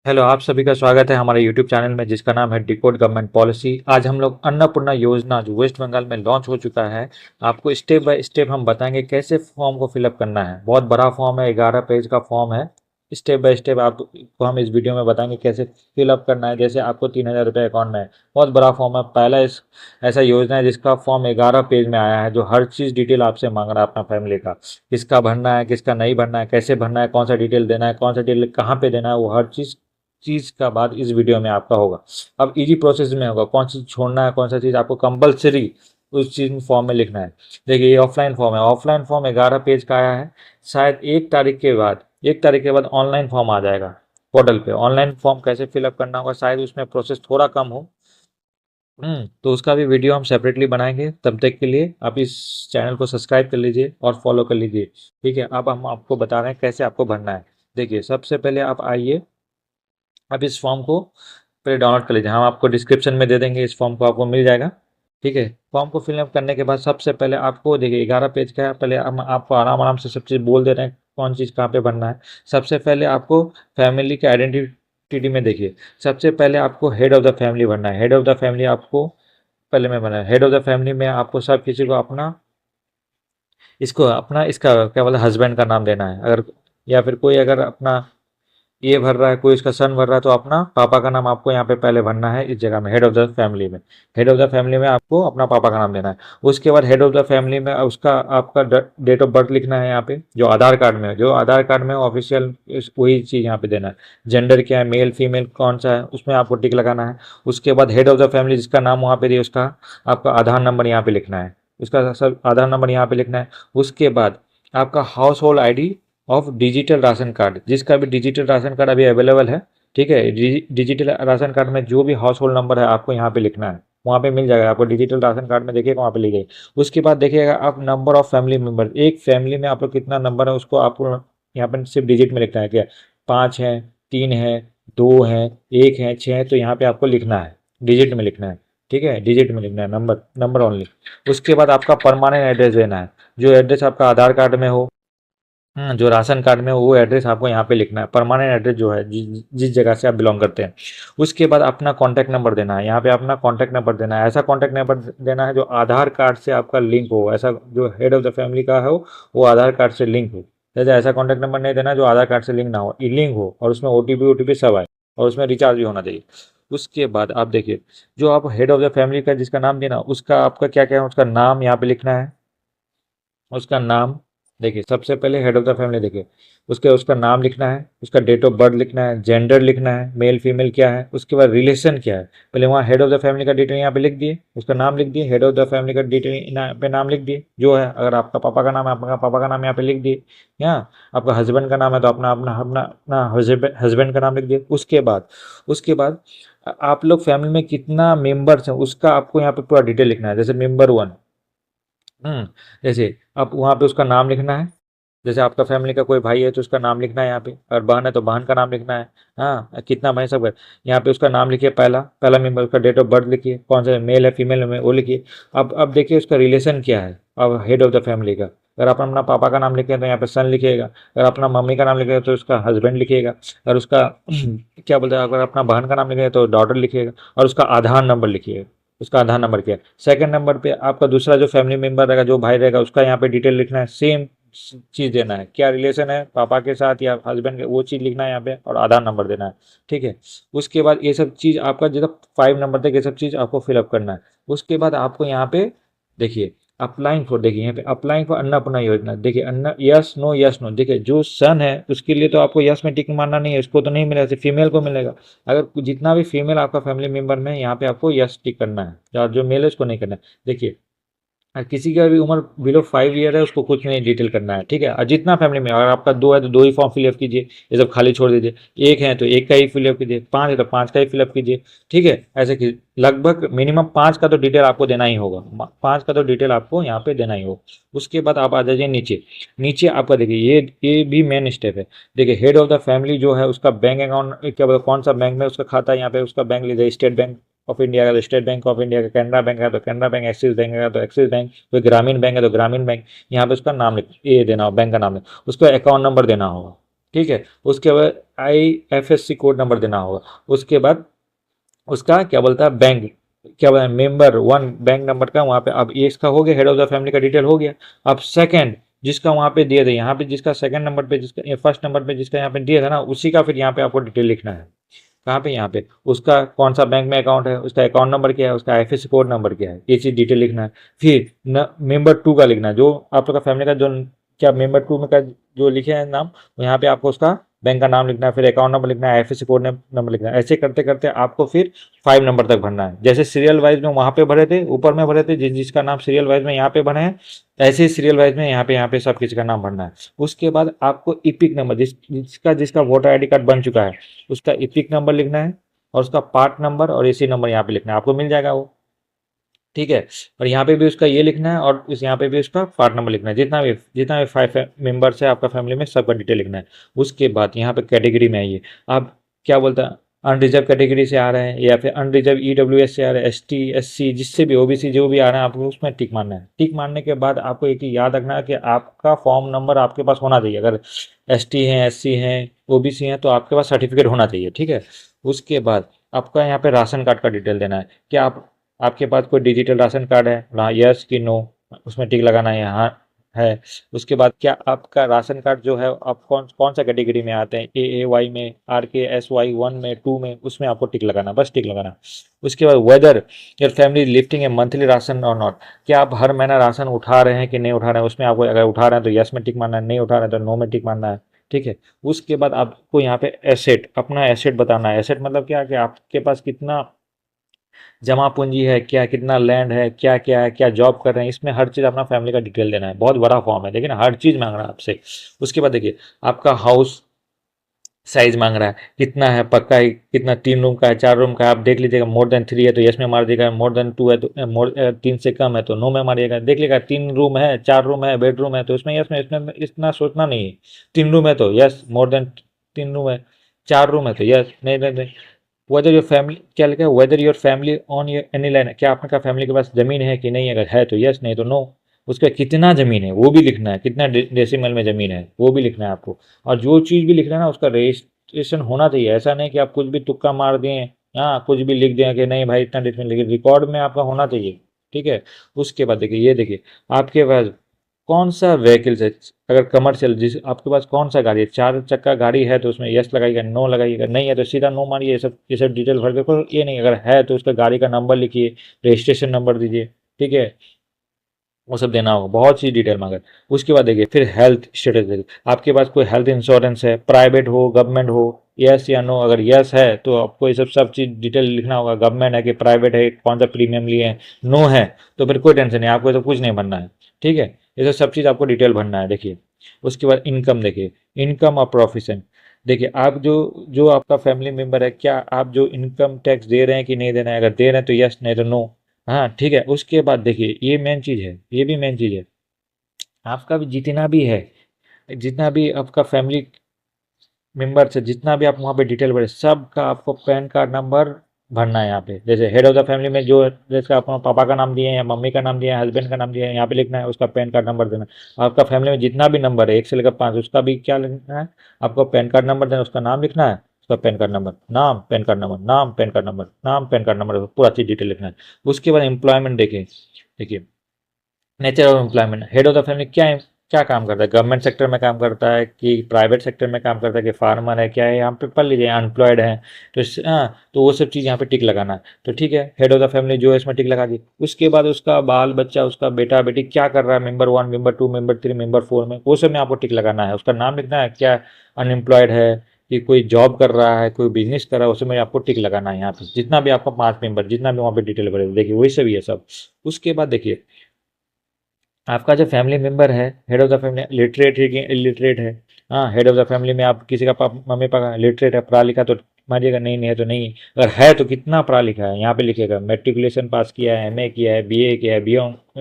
Hello, आप सभी का स्वागत है हमारे यूट्यूब चैनल में जिसका नाम है डिकोड गवर्नमेंट पॉलिसी। आज हम लोग अन्नपूर्णा योजना जो वेस्ट बंगाल में लॉन्च हो चुका है, आपको स्टेप बाय स्टेप हम बताएंगे कैसे फॉर्म को फिलअप करना है। बहुत बड़ा फॉर्म है, 11 पेज का फॉर्म है। स्टेप बाय स्टेप आपको हम इस वीडियो में बताएंगे कैसे फिलअप करना है। जैसे आपको 3,000 रुपये अकाउंट में है, बहुत बड़ा फॉर्म है। पहला इस ऐसा योजना है जिसका फॉर्म 11 पेज में आया है, जो हर चीज़ डिटेल आपसे मांग रहा है अपना फैमिली का। किसका भरना है, किसका नहीं भरना है, कैसे भरना है, कौन सा डिटेल देना है, कौन सा डिटेल कहाँ पे देना है, वो हर चीज़ का बात इस वीडियो में आपका होगा। अब इजी प्रोसेस में होगा, कौन सी छोड़ना है, कौन सा चीज़ आपको कंपलसरी उस चीज़ में फॉर्म में लिखना है। देखिए, ये ऑफलाइन फॉर्म है। ऑफलाइन फॉर्म 11 पेज का आया है। शायद 1 तारीख के बाद ऑनलाइन फॉर्म आ जाएगा पोर्टल पे। ऑनलाइन फॉर्म कैसे फिलअप करना होगा, शायद उसमें प्रोसेस थोड़ा कम हो। तो उसका भी वीडियो हम सेपरेटली बनाएंगे। तब तक के लिए आप इस चैनल को सब्सक्राइब कर लीजिए और फॉलो कर लीजिए। ठीक है, अब हम आपको बता रहे हैं कैसे आपको भरना है। देखिए, सबसे पहले आप आइए, आप इस फॉर्म को पहले डाउनलोड कर लीजिए। हम आपको डिस्क्रिप्शन में दे देंगे, इस फॉर्म को आपको मिल जाएगा। ठीक है, फॉर्म को फिलअप करने के बाद सबसे पहले आपको देखिए 11 पेज का है। पहले हम आपको आराम आराम से सब चीज़ बोल दे रहे हैं कौन चीज़ कहाँ पे भरना है। सबसे पहले आपको फैमिली के आइडेंटिटी में देखिए, सबसे पहले आपको हेड ऑफ़ द फैमिली भरना है। हेड ऑफ़ द फैमिली आपको पहले में भरना है। हेड ऑफ़ द फैमिली में आपको सब किसी को अपना इसका क्या बोलते हैं, हस्बैंड का नाम देना है। अगर या फिर कोई अगर अपना ये भर रहा है, कोई इसका सन भर रहा है, तो अपना पापा का नाम आपको यहाँ पे पहले भरना है इस जगह में, हेड ऑफ़ द फैमिली में। हेड ऑफ़ द फैमिली में आपको अपना पापा का नाम देना है। उसके बाद हेड ऑफ़ द फैमिली में उसका आपका डेट ऑफ बर्थ लिखना है यहाँ पे, जो आधार कार्ड में है। जो आधार कार्ड में ऑफिशियल वही चीज़ यहाँ पे देना है। जेंडर क्या है, मेल फीमेल कौन सा है, उसमें आपको टिक लगाना है। उसके बाद हेड ऑफ़ द फैमिली जिसका नाम वहाँ पे दिया, उसका आपका आधार नंबर यहाँ पे लिखना है। उसका सब आधार नंबर यहाँ पे लिखना है। उसके बाद आपका house hold ID of digital ration card, जिसका भी डिजिटल राशन कार्ड अभी अवेलेबल है। ठीक है, डिजिटल राशन कार्ड में जो भी हाउस होल्ड नंबर है आपको यहाँ पे लिखना है। वहाँ पे मिल जाएगा आपको डिजिटल राशन कार्ड में, देखिएगा वहाँ पे लिखिए। उसके बाद देखिएगा आप नंबर ऑफ फैमिली मेम्बर, एक फैमिली में आप लोग कितना नंबर है उसको आपको यहाँ पे सिर्फ डिजिट में लिखना है। क्या 5 है, 3 है, 2 है, 1 है, 6 है, तो यहाँ पे आपको लिखना है, डिजिट में लिखना है। ठीक है, डिजिट में लिखना है, नंबर नंबर ओनली। उसके बाद आपका परमानेंट एड्रेस देना है, जो एड्रेस आपका आधार कार्ड में हो, जो राशन कार्ड में हो, वो एड्रेस आपको यहाँ पे लिखना है। परमानेंट एड्रेस जो है जिस जगह से आप बिलोंग करते हैं। उसके बाद अपना कॉन्टैक्ट नंबर देना है, यहाँ पे अपना कॉन्टैक्ट नंबर देना है। ऐसा कॉन्टैक्ट नंबर देना है जो आधार कार्ड से आपका लिंक हो, ऐसा जो हेड ऑफ़ द फैमिली का हो वो आधार कार्ड से लिंक हो। जैसे ऐसा कॉन्टैक्ट नंबर नहीं देना जो आधार कार्ड से लिंक ना हो, लिंक हो और उसमें OTP सब आए, और उसमें रिचार्ज भी होना चाहिए। उसके बाद आप देखिए, जो आप हेड ऑफ़ द फैमिली का जिसका नाम देना, उसका आपका क्या क्या है, उसका नाम यहाँ पे लिखना है। उसका नाम देखिए, सबसे पहले हेड ऑफ़ द फैमिली देखिए, उसका नाम लिखना है, उसका डेट ऑफ बर्थ लिखना है, जेंडर लिखना है, मेल फीमेल क्या है, उसके बाद रिलेशन क्या है। पहले वहाँ हेड ऑफ़ द फैमिली का डिटेल यहाँ पे लिख दिए, उसका नाम लिख दिए, हेड ऑफ़ द फैमिली का डिटेल यहाँ पे नाम लिख दिए जो है। अगर आपका पापा का नाम है, आपका पापा का नाम यहाँ पे लिख दिए। यहाँ आपका हस्बैंड का नाम है तो अपना अपना अपना अपना हस्बैंड का नाम लिख दिए। उसके बाद आप लोग फैमिली में कितना मेंबर्स हैं उसका आपको यहाँ पे पूरा डिटेल लिखना है। जैसे मेंबर 1, जैसे आप वहाँ पे उसका नाम लिखना है। जैसे आपका फैमिली का कोई भाई है तो उसका नाम लिखना है यहाँ पे, और बहन है तो बहन का नाम लिखना है। हाँ, कितना भाई सब है, यहाँ पे उसका नाम लिखिए, पहला पहला मेंबर, उसका डेट ऑफ बर्थ लिखिए, कौन सा मेल है फीमेल में वो लिखिए। अब देखिए उसका रिलेशन क्या है, अब हेड ऑफ द फैमिली का। अगर आप अपना पापा का नाम लिखे तो यहाँ पे सन लिखिएगा। अगर अपना मम्मी का नाम लिखेगा तो उसका हस्बैंड लिखिएगा। और उसका क्या बोलते हैं, अगर अपना बहन का नाम लिखेगा तो डॉटर लिखिएगा। और उसका आधार नंबर लिखिएगा, उसका आधार नंबर क्या है। सेकंड नंबर पे आपका दूसरा जो फैमिली मेंबर रहेगा, जो भाई रहेगा, उसका यहाँ पे डिटेल लिखना है। सेम चीज़ देना है, क्या रिलेशन है पापा के साथ या हस्बैंड के, वो चीज़ लिखना है यहाँ पे, और आधार नंबर देना है। ठीक है, उसके बाद ये सब चीज़ आपका जब 5 नंबर तक ये सब चीज़ आपको फिलअप करना है। उसके बाद आपको यहाँ पे देखिए अप्लाइंग फॉर, देखिए यहाँ पे अप्लाइंग फॉर अन्नपूर्णा योजना, देखिए अन्न यस नो यस नो। देखिए जो सन है उसके लिए तो आपको यस में टिक मारना नहीं है, उसको तो नहीं मिलेगा, सिर्फ फीमेल को मिलेगा। अगर जितना भी फीमेल आपका फैमिली मेंबर में है, यहाँ पे आपको यस टिक करना है, और जो मेल है उसको नहीं करना है। देखिए, किसी का भी उम्र बिलो 5 ईयर है उसको कुछ नहीं डिटेल करना है। ठीक है, और जितना फैमिली में, अगर आपका 2 है तो 2 ही फॉर्म फिलअप कीजिए, ये सब खाली छोड़ दीजिए। 1 है तो 1 का ही फिलअप कीजिए, 5 है तो 5 का ही फिलअप कीजिए। ठीक है, ऐसे कि लगभग मिनिमम 5 का तो डिटेल आपको देना ही होगा, 5 का तो डिटेल आपको यहाँ पे देना ही होगा। उसके बाद आप आ जाइए नीचे। नीचे आपका देखिए ये भी मेन स्टेप है। देखिए हेड ऑफ द फैमिली जो है उसका बैंक अकाउंट क्या बोलते, कौन सा बैंक में उसका खाता है, यहाँ पे उसका बैंक लीजिए। स्टेट बैंक ऑफ इंडिया का तो स्टेट बैंक ऑफ इंडिया का, कैनरा बैंक है तो कैनरा बैंक, एक्सिस बैंक है तो एक्सिस बैंक, कोई ग्रामीण बैंक है तो ग्रामीण बैंक। यहाँ पे उसका नाम लिख ये देना हो, बैंक का नाम लिख, उसका अकाउंट नंबर देना होगा। ठीक है। उसके बाद IFSC कोड नंबर देना होगा। उसके बाद उसका क्या बोलता है बैंक, क्या बोलता है मेंबर वन बैंक नंबर का वहाँ पे। अब ये इसका हो गया, हेड ऑफ द फैमिली का डिटेल हो गया। अब सेकंड जिसका वहाँ पे दिए थे, यहाँ पे जिसका सेकंड नंबर पे, जिसका फर्स्ट नंबर पे जिसका यहाँ पे दिया था ना, उसी का फिर यहाँ पे आपको डिटेल लिखना है। कहाँ पे, यहाँ पे उसका कौन सा बैंक में अकाउंट है, उसका अकाउंट नंबर क्या है, उसका IFSC कोड नंबर क्या है, ये चीज़ डिटेल लिखना है। फिर न मेंबर टू का लिखना है, जो आप लोग का फैमिली का जो क्या मेंबर टू में का जो लिखे हैं नाम, यहाँ पे आपको उसका बैंक का नाम लिखना है, फिर अकाउंट नंबर लिखना है, IFSC कोड नंबर लिखना है। ऐसे करते करते आपको फिर 5 नंबर तक भरना है। जैसे सीरियल वाइज में वहाँ पे भरे थे, ऊपर में भरे थे जिसका नाम सीरियल वाइज में यहाँ पे भरे हैं, ऐसे ही सीरियल वाइज में यहाँ पे सब किसी का नाम भरना है। उसके बाद आपको इपिक नंबर, जिसका जिसका वोटर ID कार्ड बन चुका है, उसका इपिक नंबर लिखना है, और उसका पार्ट नंबर और एसी नंबर यहाँ पे लिखना है, आपको मिल जाएगा वो। ठीक है। और यहाँ पे भी उसका ये लिखना है, और इस यहाँ पे भी उसका पार्ट नंबर लिखना है। जितना भी 5 मेंबर्स है आपका फैमिली में, सबका डिटेल लिखना है। उसके बाद यहाँ पे कैटेगरी में आइए। आप क्या बोलता है, अनरिजर्व कैटेगरी से आ रहे हैं या फिर अनरिजर्व EWS से आ रहे हैं, ST SC जिससे भी OBC जो भी आ रहा है, आपको उसमें टिक मारना है। टिक मारने के बाद आपको एक चीज़ याद रखना है कि आपका फॉर्म नंबर आपके पास होना चाहिए। अगर ST हैं, SC हैं, OBC हैं, तो आपके पास सर्टिफिकेट होना चाहिए। ठीक है। उसके बाद आपका यहाँ पे राशन कार्ड का डिटेल देना है। क्या आपके पास कोई डिजिटल राशन कार्ड है, हाँ यस कि नो, उसमें टिक लगाना है, यहाँ है। उसके बाद क्या आपका राशन कार्ड जो है, आप कौन कौन सा कैटेगरी में आते हैं, AAY में, RKSY 1 में, 2 में, उसमें आपको टिक लगाना, बस टिक लगाना। उसके बाद whether your family lifting A monthly ration और नॉट, क्या आप हर महीना राशन उठा रहे हैं कि नहीं उठा रहे हैं, उसमें आपको अगर उठा रहे हैं तो यस में टिक मारना है, नहीं उठा रहे हैं तो नो में टिक मारना है। ठीक है। उसके बाद आपको यहाँ पे एसेट, अपना एसेट बताना है। एसेट मतलब क्या, कि आपके पास कितना जमा पूंजी है, क्या कितना लैंड है, क्या क्या है, क्या जॉब कर रहे हैं, इसमें हर चीज़ अपना फैमिली का डिटेल देना है। बहुत बड़ा फॉर्म है, देखिए ना, हर चीज़ मांग रहा है आपसे। उसके बाद देखिए आपका हाउस साइज मांग रहा है, कितना है, पक्का है, कितना 3 रूम का है, 4 रूम का है, आप देख लीजिएगा। मोर देन 3 है तो यस में मार दीजिएगा, मोर देन 2 है तो 3 से कम है तो नो में मारिएगा। देख लीजिएगा 3 रूम है, 4 रूम है, बेडरूम है, तो इसमें यस में, इसमें इतना सोचना नहीं है। 3 रूम है तो यस, मोर देन 3 रूम है, 4 रूम है तो यस, नहीं नहीं नहीं। वेदर योर फैमिली, क्या लिखा है, whether your family on your any land, क्या आपका फैमिली के पास जमीन है कि नहीं, अगर है तो यस, नहीं तो नो। उसके बाद कितना जमीन है वो भी लिखना है, कितना डेसिमल में जमीन है वो भी लिखना है आपको। और जो चीज़ भी लिखना है ना, उसका रजिस्ट्रेशन होना चाहिए। ऐसा नहीं कि आप कुछ भी तुक्का मार दें, हाँ कुछ भी लिख दें कि नहीं भाई इतना डेसिमल, लेकिन रिकॉर्ड में आपका होना चाहिए। ठीक है। उसके बाद देखिए, ये देखिए आपके पास कौन सा व्हीकल्स है, अगर कमर्शियल, जिस आपके पास कौन सा गाड़ी है, 4 चक्का गाड़ी है तो उसमें यस लगाइएगा, नो लगाइएगा, नहीं है तो सीधा नो मारिए। ये सब डिटेल भर के, ये नहीं, अगर है तो उसका गाड़ी का नंबर लिखिए, रजिस्ट्रेशन नंबर दीजिए। ठीक है। वो सब देना होगा, बहुत सी डिटेल मांगे। उसके बाद देखिए फिर हेल्थ स्टेटस देखिए, आपके पास कोई हेल्थ इंश्योरेंस है, प्राइवेट हो गवर्नमेंट हो, यस या नो। अगर यस है तो आपको ये सब चीज़ डिटेल लिखना होगा, गवर्नमेंट है कि प्राइवेट है, कौन सा प्रीमियम लिए हैं। नो है तो फिर कोई टेंशन नहीं, आपको तो कुछ नहीं भरना है। ठीक है। ये सब चीज़ आपको डिटेल भरना है। देखिए उसके बाद इनकम देखिए, इनकम और प्रोफेशन देखिए। आप जो जो आपका फैमिली मेम्बर है, क्या आप जो इनकम टैक्स दे रहे हैं कि नहीं दे रहे हैं, अगर दे रहे हैं तो यस, नहीं तो नो। हाँ ठीक है। उसके बाद देखिए ये मेन चीज़ है, ये भी मेन चीज़ है, आपका भी जितना भी है, जितना भी आपका फैमिली मेंबर्स है, जितना भी आप वहाँ पे डिटेल भरे, सब का आपको पैन कार्ड नंबर भरना है यहाँ पे। जैसे हेड ऑफ द फैमिली में जो जैसे आप पापा का नाम दिए हैं या मम्मी का नाम दिए हैं, हस्बैंड का नाम दिए हैं, यहाँ पे लिखना है, उसका पैन कार्ड नंबर देना है। आपका फैमिली में जितना भी नंबर है 1 से लेकर 5, उसका भी क्या लिखना है, आपको पैन कार्ड नंबर देना, उसका नाम लिखना है, उसका पैन कार्ड नंबर, नाम पैन कार्ड नंबर, नाम पैन कार्ड नंबर, नाम पैन कार्ड नंबर, पूरा चीज़ डिटेल लिखना है। उसके बाद एम्प्लॉयमेंट देखिए, देखिए nature of employment, head of the family क्या क्या काम करता है, गवर्नमेंट सेक्टर में काम करता है कि प्राइवेट सेक्टर में काम करता है, कि फार्मर है, क्या है, यहाँ पे पढ़ लीजिए, अनएम्प्लॉयड है। तो हाँ, तो वो सब चीज़ यहाँ पे टिक लगाना है। तो ठीक है, हेड ऑफ द फैमिली जो है इसमें टिक लगा दी। उसके बाद उसका बाल बच्चा, उसका बेटा बेटी क्या कर रहा है, मेंबर 1, मेंबर 2, मेंबर 3, मेंबर 4 में, वो सब में आपको टिक लगाना है। उसका नाम लिखना है, क्या अनएम्प्लॉयड है कि कोई जॉब कर रहा है, कोई बिजनेस कर रहा है, उसमें आपको टिक लगाना है। यहाँ पे जितना भी आपका 5 मेंबर, जितना भी वहाँ पे डिटेल भरे, देखिए वही सब ही है सब। उसके बाद देखिए आपका जो फैमिली मेंबर है, head of the family literate है कि इलिटरेट है। हाँ, हेड ऑफ द फैमिली में आप किसी का मम्मी पापा लिटरेट है, पढ़ा लिखा, तो मारिएगा, नहीं नहीं है तो नहीं। अगर है तो कितना पढ़ा लिखा है, यहाँ पे लिखेगा मैट्रिकुलेशन पास किया है, MA किया है, BA किया है,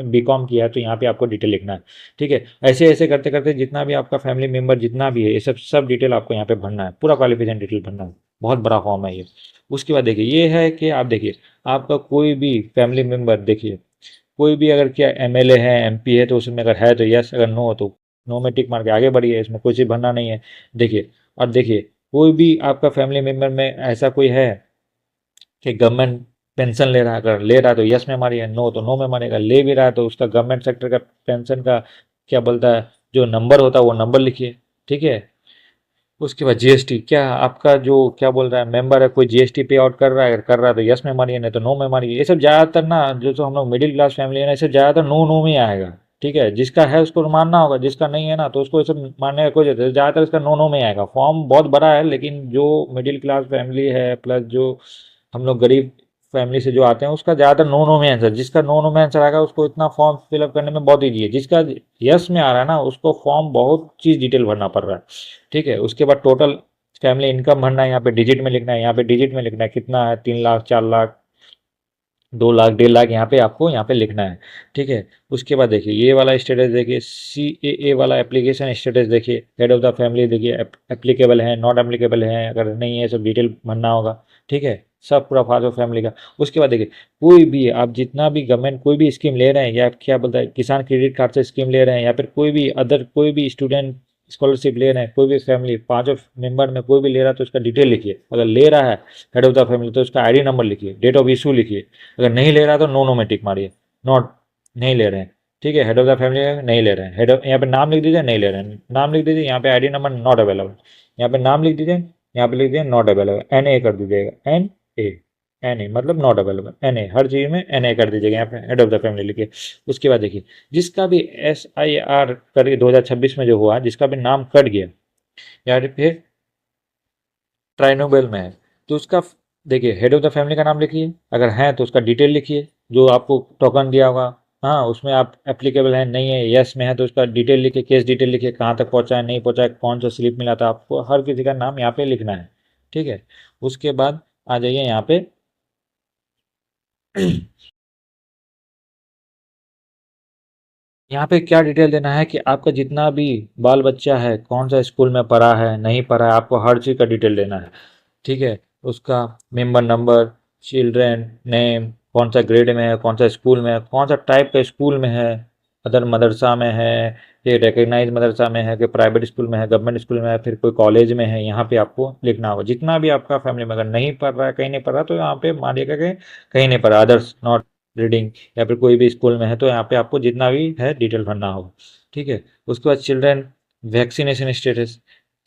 BCom किया है, तो यहाँ पे आपको डिटेल लिखना है। ठीक है। ऐसे ऐसे करते करते जितना भी आपका फैमिली मेंबर जितना भी है, ये सब डिटेल आपको यहाँ पे भरना है, पूरा क्वालिफिकेशन डिटेल भरना है। बहुत बड़ा फॉर्म है ये। उसके बाद देखिए ये है कि आप देखिए आपका कोई भी फैमिली मेंबर, देखिए कोई भी अगर क्या MLA है, MP है, तो उसमें अगर है तो यस, अगर नो हो तो नो में टिक मार के आगे बढ़िए, इसमें कोई चीज़ भरना नहीं है। देखिए, और देखिए कोई भी आपका फैमिली मेम्बर में ऐसा कोई है कि गवर्नमेंट पेंशन ले रहा है, अगर ले रहा है तो यस में मारिए, नो तो नो में मारेगा। ले भी रहा है तो उसका गवर्नमेंट सेक्टर का पेंशन का क्या बोलता है, जो नंबर होता है वो नंबर लिखिए, ठीक है। उसके बाद जीएसटी, क्या आपका जो क्या बोल रहा है मेंबर है, कोई जीएसटी पे आउट कर रहा है, अगर कर रहा है तो यस में मारिए, नहीं तो नो में मारिए। ये सब ज़्यादातर ना जो हम लोग मिडिल क्लास फैमिली है ना, ये सब ज़्यादातर नो नो में आएगा, ठीक है। जिसका है उसको तो मानना होगा, जिसका नहीं है ना तो उसको ये सब मानने का कोई जरूरत नहीं। ज़्यादातर इसका नो नो में आएगा। फॉर्म बहुत बड़ा है, लेकिन जो मिडिल क्लास फैमिली है प्लस जो हम लोग गरीब फैमिली से जो आते हैं उसका ज़्यादातर नो नो में आंसर, जिसका नो नो में आंसर आएगा उसको इतना फॉर्म फिलअप करने में बहुत ईजी है। जिसका यस में आ रहा है ना उसको फॉर्म बहुत चीज़ डिटेल भरना पड़ रहा है, ठीक है। उसके बाद टोटल फैमिली इनकम भरना है, यहाँ पे डिजिट में लिखना है, यहाँ पे डिजिट में लिखना है कितना है, 3 लाख, 4 लाख, 2 लाख, 1.5 लाख, यहाँ पे आपको यहाँ पे लिखना है, ठीक है। उसके बाद देखिए ये वाला स्टेटस देखिए, CAA वाला एप्लीकेशन स्टेटस देखिए, हेड ऑफ द फैमिली देखिए, एप्लीकेबल है नॉट एप्लीकेबल है, अगर नहीं है सब डिटेल भरना होगा, ठीक है। सब पूरा फादर फैमिली का। उसके बाद देखिए कोई भी आप जितना भी गवर्नमेंट कोई भी स्कीम ले रहे हैं, या क्या बोलता है किसान क्रेडिट कार्ड से स्कीम ले रहे हैं, या फिर कोई भी अदर कोई भी स्टूडेंट स्कॉलरशिप ले रहे हैं, कोई भी फैमिली पांचों मेंबर में कोई भी ले रहा है तो उसका डिटेल लिखिए। अगर ले रहा है हेड ऑफ द फैमिली तो उसका आईडी नंबर लिखिए, डेट ऑफ इशू लिखिए। अगर नहीं ले रहा तो नो नो में टिक मारिए, नॉट नहीं ले रहे हैं, ठीक है। हेड ऑफ द फैमिली नहीं ले रहे हैं, हेड ऑफ यहाँ पे नाम लिख दीजिए, नहीं ले रहे हैं नाम लिख दीजिए, यहाँ पे आईडी नंबर नॉट अवेलेबल, यहाँ पे नाम लिख दीजिए, यहाँ पे लिख दीजिए नॉट अवेलेबल, NA कर दीजिएगा, NA, NA मतलब नॉट अवेलेबल, NA हर चीज़ में NA कर दीजिएगा, यहाँ पे हेड ऑफ द फैमिली लिखिए। उसके बाद देखिए जिसका भी SIR करके 2026 में जो हुआ, जिसका भी नाम कट गया या फिर ट्राइनोबेल में है तो उसका देखिए हेड ऑफ द फैमिली का नाम लिखिए, अगर है तो उसका डिटेल लिखिए जो आपको टोकन दिया होगा, हाँ उसमें आप एप्लीकेबल है नहीं है यस में है तो उसका डिटेल लिखिए, केस डिटेल लिखिए, कहाँ तक पहुँचा है नहीं पहुँचा है, कौन सा स्लिप मिला था, आपको हर किसी का नाम यहाँ पे लिखना है, ठीक है। उसके बाद आ जाइए यहाँ पे यहाँ पे क्या डिटेल देना है कि आपका जितना भी बाल बच्चा है कौन सा स्कूल में पढ़ा है नहीं पढ़ा है, आपको हर चीज़ का डिटेल देना है, ठीक है। उसका मेंबर नंबर, चिल्ड्रेन नेम, कौन सा ग्रेड में है, कौन सा स्कूल में है, कौन सा टाइप का स्कूल में है, अदर मदरसा में है, ये रिकग्नाइज मदरसा में है कि प्राइवेट स्कूल में है, गवर्नमेंट स्कूल में है, फिर कोई कॉलेज में है, यहाँ पे आपको लिखना होगा। जितना भी आपका फैमिली में अगर नहीं पढ़ रहा है कहीं नहीं पढ़ रहा तो यहाँ पे मानिएगा कि कहीं नहीं पढ़ रहा, अदर्स नॉट रीडिंग, या फिर कोई भी स्कूल में है तो यहाँ पे आपको जितना भी है डिटेल भरना होगा, ठीक है। उसके बाद चिल्ड्रेन वैक्सीनेशन स्टेटस,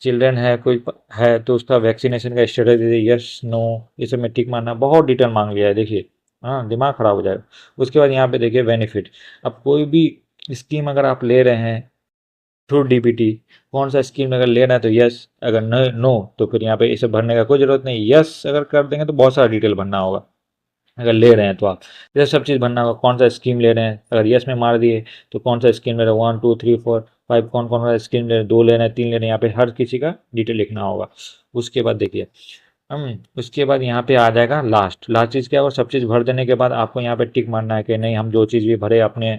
चिल्ड्रन है कोई है तो उसका वैक्सीनेशन का स्टेटस दीजिए, यस नो, ये सब में टिक मारना। बहुत डिटेल मांग लिया है देखिए, हाँ दिमाग खराब हो जाएगा। उसके बाद यहाँ पे देखिए बेनिफिट, अब कोई भी स्कीम अगर आप ले रहे हैं थ्रू DBT, कौन सा स्कीम अगर ले रहे हैं तो यस, अगर नो तो फिर यहाँ पे इसे भरने का कोई जरूरत नहीं। यस अगर कर देंगे तो बहुत सारा डिटेल भरना होगा, अगर ले रहे हैं तो आप ये सब चीज़ भरना होगा। कौन सा स्कीम ले रहे हैं, अगर यस में मार दिए तो कौन सा स्कीम ले रहे हैं, 1 2 3 4 5 कौन कौन सा स्कीम ले रहे हैं, 2 ले रहे हैं 3 ले रहे हैं, यहाँ पे हर किसी का डिटेल लिखना होगा। उसके बाद देखिए उसके बाद यहाँ पे आ जाएगा लास्ट लास्ट चीज़ क्या है, और सब चीज़ भर देने के बाद आपको यहाँ पे टिक मारना है कि नहीं हम जो चीज़ भी भरे अपने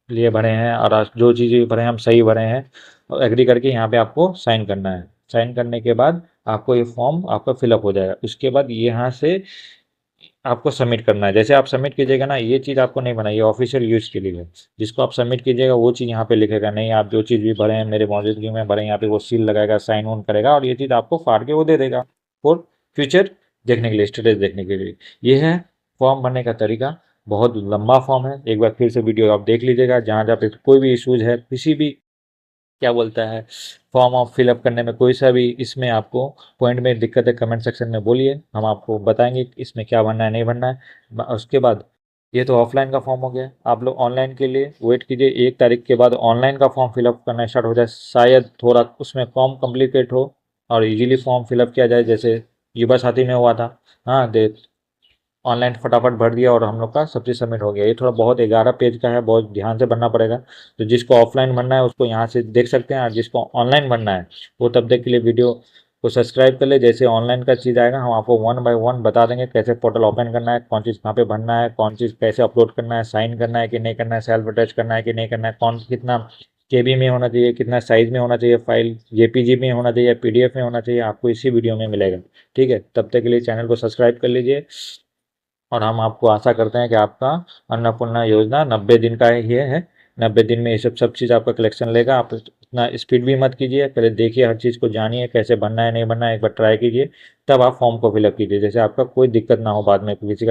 लिए भरे हैं और जो चीज़ भी भरे हैं हम सही भरे हैं, और एग्री करके यहाँ पे आपको साइन करना है। साइन करने के बाद आपको ये फॉर्म आपका फिलअप हो जाएगा। उसके बाद यहाँ से आपको सबमिट करना है। जैसे आप सबमिट कीजिएगा ना, ये चीज़ आपको नहीं बनाई, ये ऑफिशियल यूज़ के लिए है। जिसको आप सबमिट कीजिएगा वो चीज़ यहाँ पे लिखेगा, नहीं आप जो चीज़ भी भरे हैं मेरे मौजूदगी में भरे हैं, यहाँ पे वो सील लगाएगा, साइन ऑन करेगा और ये चीज़ आपको फाड़ के वो दे देगा फॉर फ्यूचर देखने के लिए, स्टेटस देखने के लिए। ये है फॉर्म भरने का तरीका। बहुत लंबा फॉर्म है, एक बार फिर से वीडियो आप देख लीजिएगा। जहाँ जहाँ पे कोई भी इशूज़ है, किसी भी क्या बोलता है फॉर्म ऑफ फिलअप करने में कोई सा भी इसमें आपको पॉइंट में दिक्कत है कमेंट सेक्शन में बोलिए, हम आपको बताएंगे इसमें क्या भरना है नहीं भरना है। उसके बाद ये तो ऑफलाइन का फॉर्म हो गया। आप लोग ऑनलाइन के लिए वेट कीजिए, 1 तारीख के बाद ऑनलाइन का फॉर्म फिलअप करना स्टार्ट हो जाए। शायद थोड़ा उसमें कम कॉम्प्लिकेट हो और इजीली फॉर्म फिलअप किया जाए, जैसे युवा साथी में हुआ था। हाँ दे ऑनलाइन फटाफट भर दिया और हम लोग का सब चीज़ सबमिट हो गया। ये थोड़ा बहुत 11 पेज का है, बहुत ध्यान से भरना पड़ेगा। तो जिसको ऑफलाइन भरना है उसको यहाँ से देख सकते हैं, और जिसको ऑनलाइन भरना है वो तब तक के लिए वीडियो को सब्सक्राइब कर ले। जैसे ऑनलाइन का चीज़ आएगा हम आपको 1 बाय 1 बता देंगे, कैसे पोर्टल ओपन करना है, कौन चीज़ कहाँ पे भरना है, कौन चीज़ कैसे अपलोड करना है, साइन करना है कि नहीं करना है, सेल्फ अटैच करना है कि नहीं करना है, कौन कितना KB में होना चाहिए, कितना साइज़ में होना चाहिए, फाइल JPG में होना चाहिए, PDF में होना चाहिए, आपको इसी वीडियो में मिलेगा। ठीक है, तब तक के लिए चैनल को सब्सक्राइब कर लीजिए और हम आपको आशा करते हैं कि आपका अन्नपूर्णा योजना 90 दिन का ही है। 90 दिन में ये सब चीज़ आपका कलेक्शन लेगा। आप इतना स्पीड भी मत कीजिए, पहले देखिए, हर चीज़ को जानिए कैसे भरना है नहीं भरना है, एक बार ट्राई कीजिए, तब आप फॉर्म को फिलअप कीजिए, जैसे आपका कोई दिक्कत ना हो बाद में किसी का